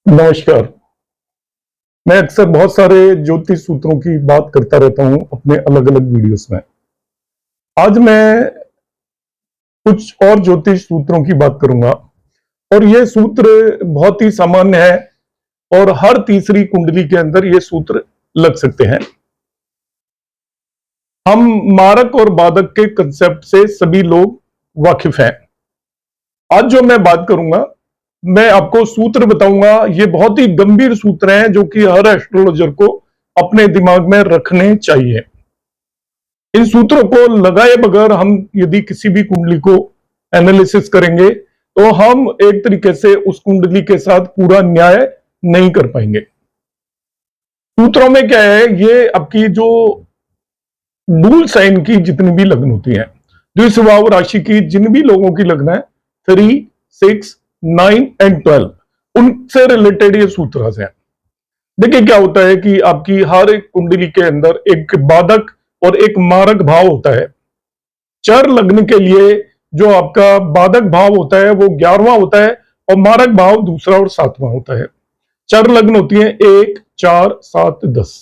नमस्कार। मैं अक्सर बहुत सारे ज्योतिष सूत्रों की बात करता रहता हूं अपने अलग अलग वीडियोस में। आज मैं कुछ और ज्योतिष सूत्रों की बात करूंगा और ये सूत्र बहुत ही सामान्य है और हर तीसरी कुंडली के अंदर ये सूत्र लग सकते हैं। हम मारक और बाधक के कंसेप्ट से सभी लोग वाकिफ हैं। आज जो मैं बात करूंगा, मैं आपको सूत्र बताऊंगा। ये बहुत ही गंभीर सूत्र हैं जो कि हर एस्ट्रोलॉजर को अपने दिमाग में रखने चाहिए। इन सूत्रों को लगाए बगैर हम यदि किसी भी कुंडली को एनालिसिस करेंगे तो हम एक तरीके से उस कुंडली के साथ पूरा न्याय नहीं कर पाएंगे। सूत्रों में क्या है, ये आपकी जो मूल साइन की जितनी भी लग्न होती है, द्विस्वभाव राशि की जिन भी लोगों की लग्न है 3, 6, 9 एंड 12, उनसे रिलेटेड ये सूत्र है। देखिए क्या होता है कि आपकी हर एक कुंडली के अंदर एक बाधक और एक मारक भाव होता है। चर लग्न के लिए जो आपका बाधक भाव होता है वो 11वां होता है और मारक भाव दूसरा और 7वां होता है। चर लग्न होती है 1, 4, 7, 10।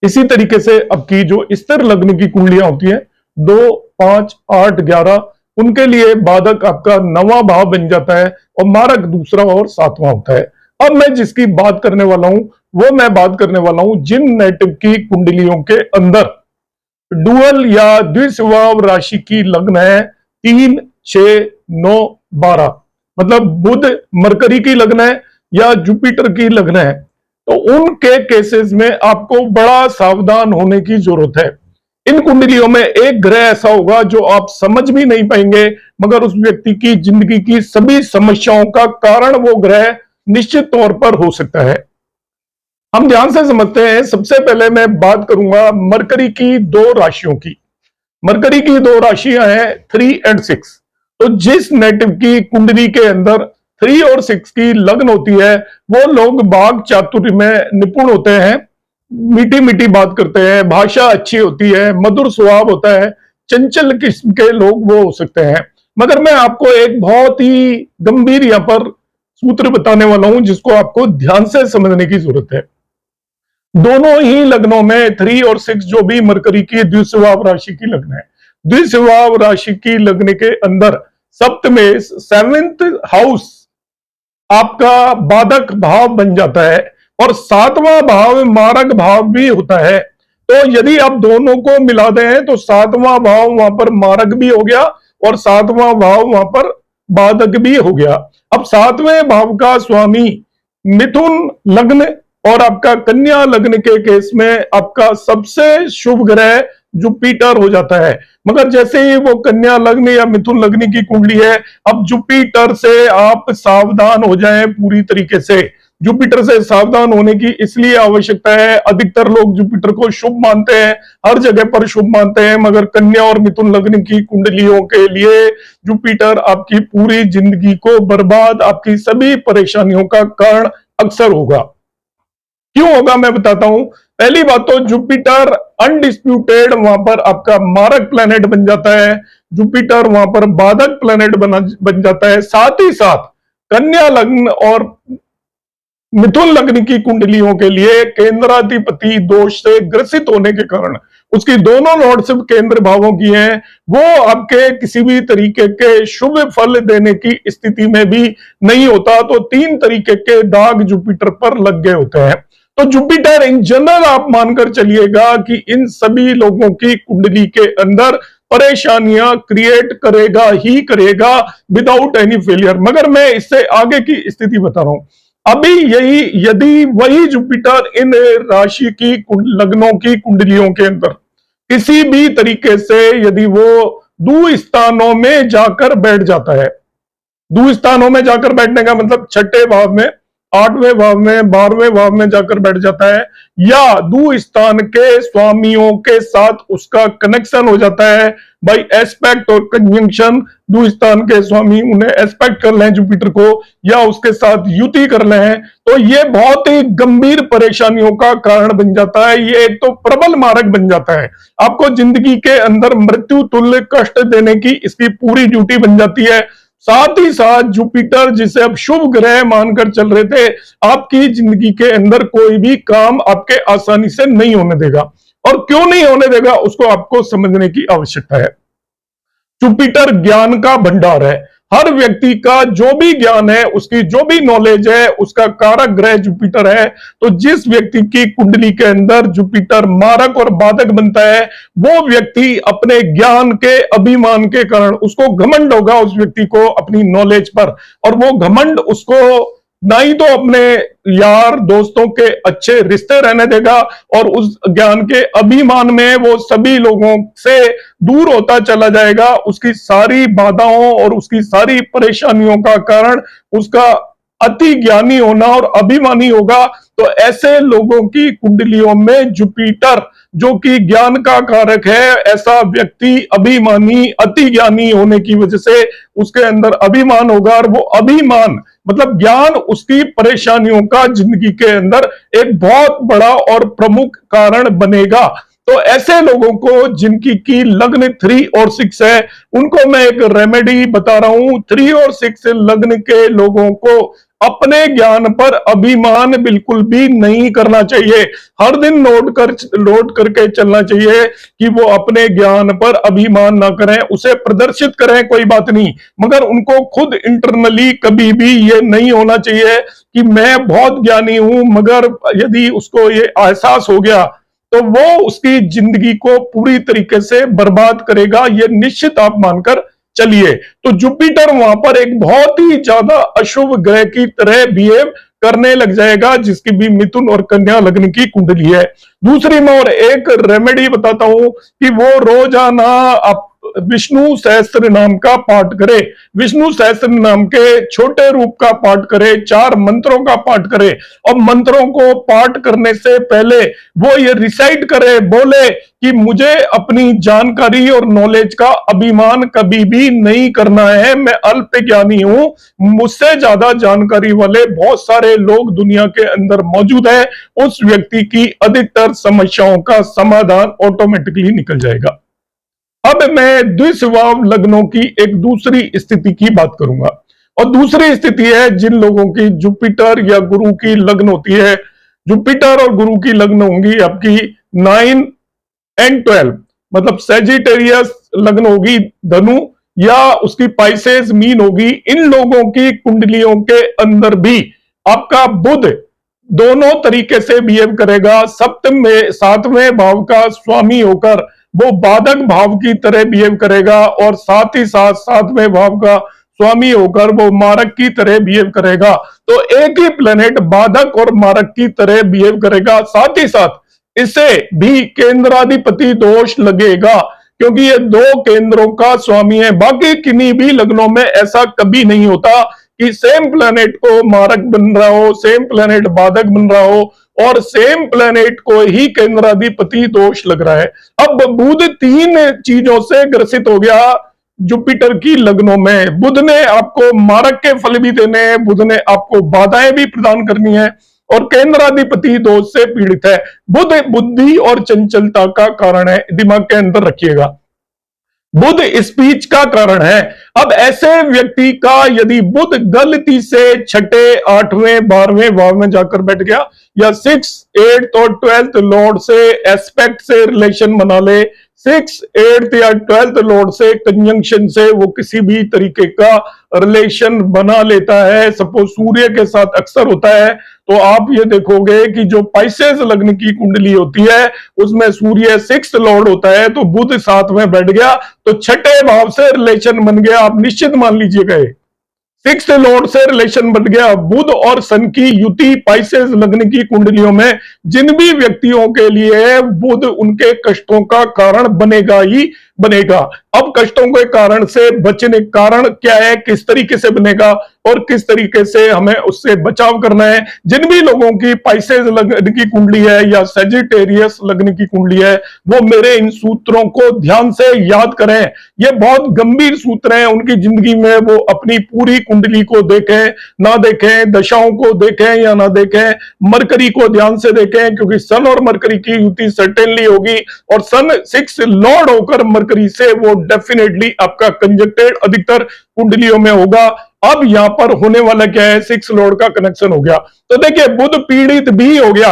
इसी तरीके से आपकी जो स्थिर लग्न की कुंडलियां होती हैं 2, 5, 8, 11, उनके लिए बाधक आपका 9वां भाव बन जाता है और मारक दूसरा और 7वां होता है। अब मैं जिसकी बात करने वाला हूं वो मैं बात करने वाला हूं जिन नेटिव की कुंडलियों के अंदर डुअल या द्विस्वभाव राशि की लग्न है 3, 6, 9, 12, मतलब बुध मरकरी की लग्न है या जुपिटर की लग्न है, तो उनके केसेस में आपको बड़ा सावधान होने की जरूरत है। इन कुंडलियों में एक ग्रह ऐसा होगा जो आप समझ भी नहीं पाएंगे, मगर उस व्यक्ति की जिंदगी की सभी समस्याओं का कारण वो ग्रह निश्चित तौर पर हो सकता है। हम ध्यान से समझते हैं। सबसे पहले मैं बात करूंगा मरकरी की दो राशियों की। मरकरी की दो राशियां हैं 3 एंड 6। तो जिस नेटिव की कुंडली के अंदर 3 और 6 की लग्न होती है वो लोग वाग चातुर्य में निपुण होते हैं, मीठी मीठी बात करते हैं, भाषा अच्छी होती है, मधुर स्वभाव होता है, चंचल किस्म के लोग वो हो सकते हैं। मगर मैं आपको एक बहुत ही गंभीर यहां पर सूत्र बताने वाला हूं जिसको आपको ध्यान से समझने की जरूरत है। दोनों ही लग्नों में 3 और 6 जो भी मरकरी की द्विस्वभाव राशि की लग्न है, द्विस्वभाव राशि की लग्न के अंदर सप्तमें 7th हाउस आपका बाधक भाव बन जाता है और 7वां भाव मारक भाव भी होता है। तो यदि आप दोनों को मिला दें तो 7वां भाव वहां पर मारक भी हो गया और 7वां भाव वहां पर बाधक भी हो गया। अब 7वें भाव का स्वामी मिथुन लग्न और आपका कन्या लग्न के केस में आपका सबसे शुभ ग्रह जुपिटर हो जाता है। मगर जैसे ही वो कन्या लग्न या मिथुन लग्न की कुंडली है, अब जुपिटर से आप सावधान हो जाएं पूरी तरीके से। जुपिटर से सावधान होने की इसलिए आवश्यकता है, अधिकतर लोग जुपिटर को शुभ मानते हैं, हर जगह पर शुभ मानते हैं, मगर कन्या और मिथुन लग्न की कुंडलियों के लिए जुपिटर आपकी पूरी जिंदगी को बर्बाद, आपकी सभी परेशानियों का कारण अक्सर होगा। क्यों होगा मैं बताता हूं। पहली बात तो जुपिटर अनडिस्प्यूटेड वहां पर आपका मारक प्लैनेट बन जाता है, जुपिटर वहां पर बाधक प्लैनेट बन जाता है। साथ ही साथ कन्या लग्न और मिथुन लग्न की कुंडलियों के लिए केंद्राधिपति दोष से ग्रसित होने के कारण उसकी दोनों लॉर्डशिप केंद्र भावों की हैं, वो आपके किसी भी तरीके के शुभ फल देने की स्थिति में भी नहीं होता। तो 3 तरीके के दाग जुपिटर पर लग गए होते हैं। तो जुपिटर इन जनरल आप मानकर चलिएगा कि इन सभी लोगों की कुंडली के अंदर परेशानियां क्रिएट करेगा ही करेगा विदाउट एनी फेलियर। मगर मैं इससे आगे की स्थिति बता रहा हूं। अभी यही यदि वही जुपिटर इन राशि की लग्नों की कुंडलियों के अंदर किसी भी तरीके से यदि वो दू स्थानों में जाकर बैठ जाता है, दू स्थानों में जाकर बैठने का मतलब छठे भाव में, 8वें भाव में, 12वें भाव में जाकर बैठ जाता है, या दू स्थान के स्वामियों के साथ उसका कनेक्शन हो जाता है बाई एस्पेक्ट और कंजंक्शन। दू स्थान के स्वामी उन्हें एस्पेक्ट कर लें जुपिटर को या उसके साथ युति कर लें, तो ये बहुत ही गंभीर परेशानियों का कारण बन जाता है। ये एक तो प्रबल मारक बन जाता है, आपको जिंदगी के अंदर मृत्यु तुल्य कष्ट देने की इसकी पूरी ड्यूटी बन जाती है। साथ ही साथ जुपिटर, जिसे अब शुभ ग्रह मानकर चल रहे थे, आपकी जिंदगी के अंदर कोई भी काम आपके आसानी से नहीं होने देगा। और क्यों नहीं होने देगा, उसको आपको समझने की आवश्यकता है। जुपिटर ज्ञान का भंडार है। हर व्यक्ति का जो भी ज्ञान है, उसकी जो भी नॉलेज है, उसका कारक ग्रह जुपिटर है। तो जिस व्यक्ति की कुंडली के अंदर जुपिटर मारक और बाधक बनता है, वो व्यक्ति अपने ज्ञान के अभिमान के कारण, उसको घमंड होगा उस व्यक्ति को अपनी नॉलेज पर, और वो घमंड उसको ना ही तो अपने यार दोस्तों के अच्छे रिश्ते रहने देगा, और उस ज्ञान के अभिमान में वो सभी लोगों से दूर होता चला जाएगा। उसकी सारी बाधाओं और उसकी सारी परेशानियों का कारण उसका अति ज्ञानी होना और अभिमानी होगा। तो ऐसे लोगों की कुंडलियों में जुपिटर, जो कि ज्ञान का कारक है, ऐसा व्यक्ति अभिमानी अति ज्ञानी होने की वजह से उसके अंदर अभिमान होगा, और वो अभिमान मतलब ज्ञान उसकी परेशानियों का जिंदगी के अंदर एक बहुत बड़ा और प्रमुख कारण बनेगा। तो ऐसे लोगों को जिनकी की लग्न 3 और 6 है, उनको मैं एक रेमेडी बता रहा हूं। 3 और 6 लग्न के लोगों को अपने ज्ञान पर अभिमान बिल्कुल भी नहीं करना चाहिए। हर दिन नोट करके चलना चाहिए कि वो अपने ज्ञान पर अभिमान ना करें, उसे प्रदर्शित करें कोई बात नहीं, मगर उनको खुद इंटरनली कभी भी ये नहीं होना चाहिए कि मैं बहुत ज्ञानी हूं। मगर यदि उसको ये एहसास हो गया तो वो उसकी जिंदगी को पूरी तरीके से बर्बाद करेगा, ये निश्चित आप मानकर चलिए। तो जुपिटर वहां पर एक बहुत ही ज्यादा अशुभ ग्रह की तरह बिहेव करने लग जाएगा, जिसकी भी मिथुन और कन्या लग्न की कुंडली है। दूसरी मैं और एक रेमेडी बताता हूं कि वो रोजाना आप विष्णु सहस्त्र नाम का पाठ करे। विष्णु सहस्त्र नाम के छोटे रूप का पाठ करे, 4 मंत्रों का पाठ करे, और मंत्रों को पाठ करने से पहले वो ये रिसाइट करे, बोले कि मुझे अपनी जानकारी और नॉलेज का अभिमान कभी भी नहीं करना है। मैं अल्प ज्ञानी हूं, मुझसे ज्यादा जानकारी वाले बहुत सारे लोग दुनिया के अंदर मौजूद है। उस व्यक्ति की अधिकतर समस्याओं का समाधान ऑटोमेटिकली निकल जाएगा। अब मैं द्विस्वभाव लग्नों की एक दूसरी स्थिति की बात करूंगा, और दूसरी स्थिति है जिन लोगों की जुपिटर या गुरु की लग्न होती है। जुपिटर और गुरु की लग्न होंगी आपकी 9 एंड 12, मतलब सेजिटेरियस लग्न होगी धनु, या उसकी पाइसेस मीन होगी। इन लोगों की कुंडलियों के अंदर भी आपका बुध दोनों तरीके से बिहेव करेगा। सप्तम में 7वें भाव का स्वामी होकर वो बाधक भाव की तरह बिहेव करेगा, और साथ ही साथ 7वें भाव का स्वामी होकर वो मारक की तरह बिहेव करेगा। तो एक ही प्लेनेट बाधक और मारक की तरह बिहेव करेगा। साथ ही साथ इसे भी केंद्राधिपति दोष लगेगा, क्योंकि ये 2 केंद्रों का स्वामी है। बाकी किन्हीं भी लग्नों में ऐसा कभी नहीं होता कि सेम प्लेनेट को मारक बन रहा हो, सेम प्लेनेट बाधक बन रहा हो, और सेम प्लेनेट को ही केंद्राधिपति दोष लग रहा है। अब बुध 3 चीजों से ग्रसित हो गया जुपिटर की लग्नों में। बुध ने आपको मारक के फल भी देने हैं, बुध ने आपको बाधाएं भी प्रदान करनी है, और केंद्राधिपति दोष से पीड़ित है। बुध बुद्धि और चंचलता का कारण है, दिमाग के अंदर रखिएगा। बुध स्पीच का कारण है। अब ऐसे व्यक्ति का यदि बुध गलती से 6, 8वें, 12वें भाव में जाकर बैठ गया, या 6, 8 और 12th लॉर्ड से एस्पेक्ट से रिलेशन बना ले, 6, 8 या 12th लॉर्ड से कंजंक्शन से वो किसी भी तरीके का रिलेशन बना लेता है, सपोज सूर्य के साथ अक्सर होता है, तो आप ये देखोगे कि जो पाइसेस लग्न की कुंडली होती है उसमें सूर्य 6th लॉर्ड होता है, तो बुध 7 में बैठ गया तो 6ठे भाव से रिलेशन बन गया। आप निश्चित मान लीजिएगा 6th लॉर्ड से रिलेशन बन गया। बुध और सन की युति पाइसेस लग्न की कुंडलियों में जिन भी व्यक्तियों के लिए बुध उनके कष्टों का कारण बनेगा ही बनेगा। अब कष्टों के कारण से बचने कारण क्या है, किस तरीके से बनेगा और किस तरीके से हमें उससे बचाव करना है। जिन भी लोगों की पाइसेस लग्न की कुंडली है या सेजिटेरियस लग्न की कुंडली है, वो मेरे इन सूत्रों को ध्यान से याद करें। ये बहुत गंभीर सूत्र हैं, उनकी जिंदगी में वो अपनी पूरी कुंडली को देखें, ना देखें, दशाओं को देखें या ना देखें, मरकरी को ध्यान से देखें, क्योंकि सन और मरकरी की युति सर्टेनली होगी, और सन 6 लॉर्ड होकर मरकरी से वो डेफिनेटली आपका कंजक्टेड अधिकतर कुंडलियों में होगा। अब यहां पर होने वाला क्या है, 6 लॉर्ड का कनेक्शन हो गया, तो देखिए बुध पीड़ित भी हो गया।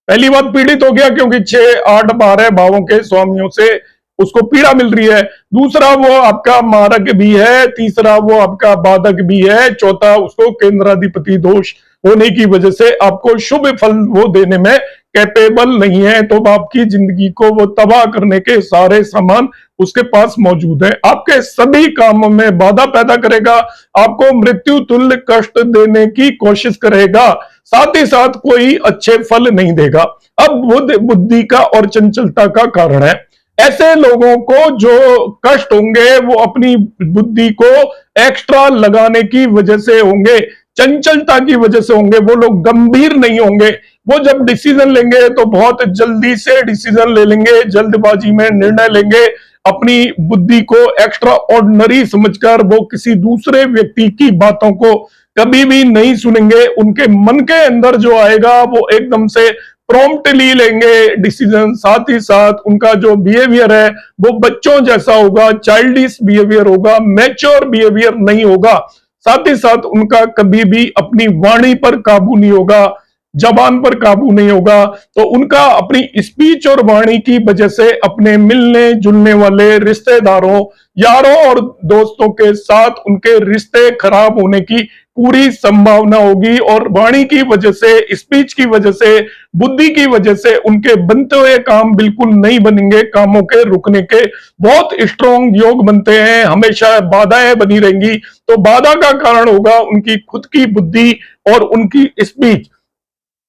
पहली बात पीड़ित हो गया क्योंकि 6, 8, 12 भावों के स्वामियों से उसको पीड़ा मिल रही है। दूसरा वो आपका मारक भी है, तीसरा वो आपका बाधक भी है, चौथा उसको केंद्राधिपति दोष होने की वजह से आपको शुभ फल वो देने में कैपेबल नहीं है। तो आपकी जिंदगी को वो तबाह करने के सारे सामान उसके पास मौजूद है, आपके सभी कामों में बाधा पैदा करेगा, आपको मृत्यु तुल्य कष्ट देने की कोशिश करेगा, साथ ही साथ कोई अच्छे फल नहीं देगा। अब बुध बुद्धि का और चंचलता का कारण है। ऐसे लोगों को जो कष्ट होंगे वो अपनी बुद्धि को एक्स्ट्रा लगाने की वजह से होंगे, चंचलता की वजह से होंगे। वो लोग गंभीर नहीं होंगे, वो जब डिसीजन लेंगे तो बहुत जल्दी से डिसीजन ले लेंगे, जल्दबाजी में निर्णय लेंगे, अपनी बुद्धि को एक्स्ट्रा ऑर्डिनरी समझकर वो किसी दूसरे व्यक्ति की बातों को कभी भी नहीं सुनेंगे। उनके मन के अंदर जो आएगा वो एकदम से प्रॉम्प्टली लेंगे डिसीजन। साथ ही साथ उनका जो बिहेवियर है वो बच्चों जैसा होगा, चाइल्डिश बिहेवियर होगा, मैच्योर बिहेवियर नहीं होगा। साथ ही साथ उनका कभी भी अपनी वाणी पर काबू नहीं होगा, जबान पर काबू नहीं होगा। तो उनका अपनी स्पीच और वाणी की वजह से अपने मिलने जुलने वाले रिश्तेदारों, यारों और दोस्तों के साथ उनके रिश्ते खराब होने की पूरी संभावना होगी। और वाणी की वजह से, स्पीच की वजह से, बुद्धि की वजह से उनके बनते हुए काम बिल्कुल नहीं बनेंगे, कामों के रुकने के बहुत स्ट्रॉन्ग योग बनते हैं, हमेशा बाधाएं बनी रहेंगी। तो बाधा का कारण होगा उनकी खुद की बुद्धि और उनकी स्पीच।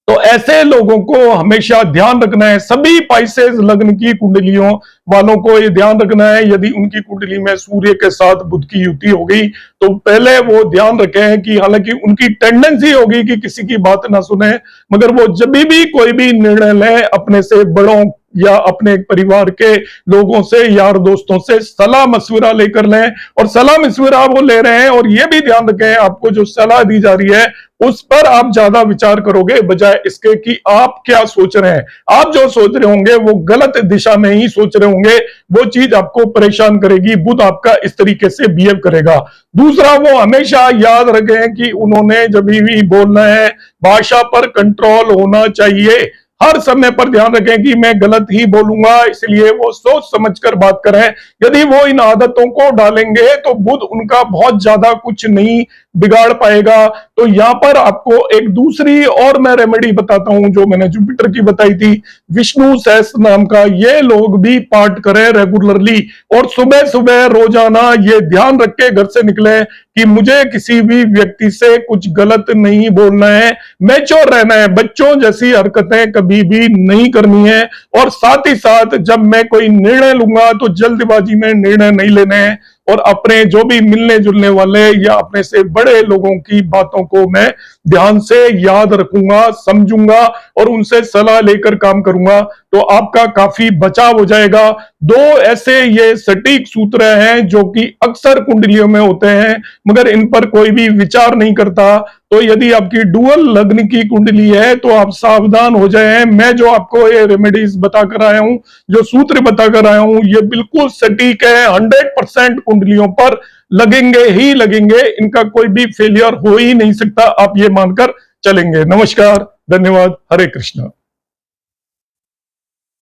तो ऐसे लोगों को हमेशा ध्यान रखना है। सभी पाइसेस लग्न की कुंडलियों वालों को ये ध्यान रखना है, यदि उनकी कुंडली में सूर्य के साथ बुध की युति हो गई तो पहले वो ध्यान रखें कि हालांकि उनकी टेंडेंसी होगी कि किसी की बात ना सुने, मगर वो जब भी कोई भी निर्णय लें अपने से बड़ों या अपने परिवार के लोगों से, यार दोस्तों से सलाह मशविरा लेकर लें। और सलाह मशविरा वो ले रहे हैं और ये भी ध्यान रखें आपको जो सलाह दी जा रही है उस पर आप ज्यादा विचार करोगे बजाय इसके कि आप क्या सोच रहे हैं। आप जो सोच रहे होंगे वो गलत दिशा में ही सोच रहे होंगे, वो चीज आपको परेशान करेगी। बुध आपका इस तरीके से बिहेव करेगा। दूसरा, वो हमेशा याद रखें कि उन्होंने जब भी बोलना है भाषा पर कंट्रोल होना चाहिए। हर समय पर ध्यान रखें कि मैं गलत ही बोलूंगा, इसलिए वो सोच समझकर बात करें। यदि वो इन आदतों को डालेंगे तो बुध उनका बहुत ज्यादा कुछ नहीं बिगाड़ पाएगा। तो यहां पर आपको एक दूसरी और मैं रेमेडी बताता हूं जो मैंने जुपिटर की बताई थी, विष्णु सहस्त्र नाम का। ये लोग भी पाठ करें रेगुलरली और सुबह सुबह रोजाना ये ध्यान रख के घर से निकले कि मुझे किसी भी व्यक्ति से कुछ गलत नहीं बोलना है, मैच्योर रहना है, बच्चों जैसी हरकतें कभी भी नहीं करनी है। और साथ ही साथ जब मैं कोई निर्णय लूंगा तो जल्दबाजी में निर्णय नहीं लेने हैं और अपने जो भी मिलने जुलने वाले या अपने से बड़े लोगों की बातों को मैं ध्यान से याद रखूंगा, समझूंगा और उनसे सलाह लेकर काम करूंगा तो आपका काफी बचाव हो जाएगा। दो ऐसे ये सटीक सूत्र हैं जो कि अक्सर कुंडलियों में होते हैं मगर इन पर कोई भी विचार नहीं करता। तो यदि आपकी डुअल लग्न की कुंडली है तो आप सावधान हो जाएं। मैं जो आपको ये रेमेडीज बताकर आया हूं, जो सूत्र बताकर आया हूं, ये बिल्कुल सटीक है, 100% कुंडलियों पर लगेंगे ही लगेंगे, इनका कोई भी फेलियर हो ही नहीं सकता, आप ये मानकर चलेंगे। नमस्कार, धन्यवाद, हरे कृष्णा।